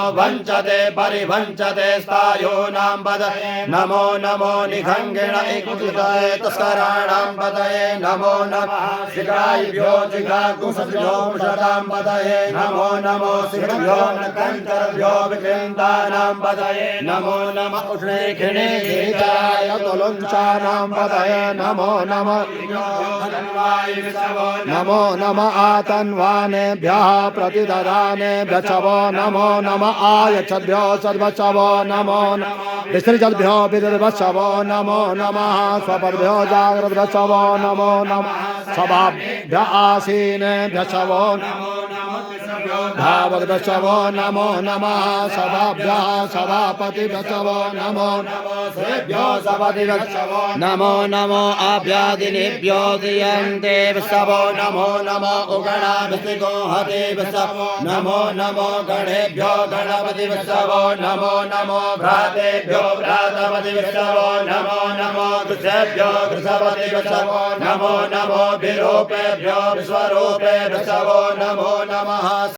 वंचते परिवंचते स्थायूनां पदये नमो नमो निखंगिण एकुतये तस्कराणां पदये नमो नमः शिखाभ्यो जिघाकुशभ्यो मुषतां पदये नमो नमो शिखभ्यो नकंकरभ्यो विकृन्तानां पदये नमो नमः उष्णेखिणे गीताय तुलुञ्चानां पदये नमो नमः नमो नमः आतन्वानेभ्यः प्रतिददानेभ्यः नमो नमः आयच्छद्भ्यो सद्वत्सवो नमो विसृजद्भ्यो विदर्भत्सवो नमो नमः स्वपद्भ्यो जाग्रद्वत्सवो नमो नमः सभाभ्य आसीनेभ्यः नमो भावद्वत्सवो नमो नमः सभाभ्यः सभापतिभ्यो नमो सेभ्यो सपतिभ्यो नमो नमो आभ्यादिनेभ्यो दियन्ते वत्सवो नमो नमो उगणाभिषेको हते वत्सवो नमो नमो गणेभ्यो गणपति वत्सवो नमो नमो भ्रातेभ्यो भ्रातपति वत्सवो नमो नमो कृषेभ्यो कृषपति वत्सवो नमो नमो विरूपेभ्यो विश्वरूपे वत्सवो नमो नमः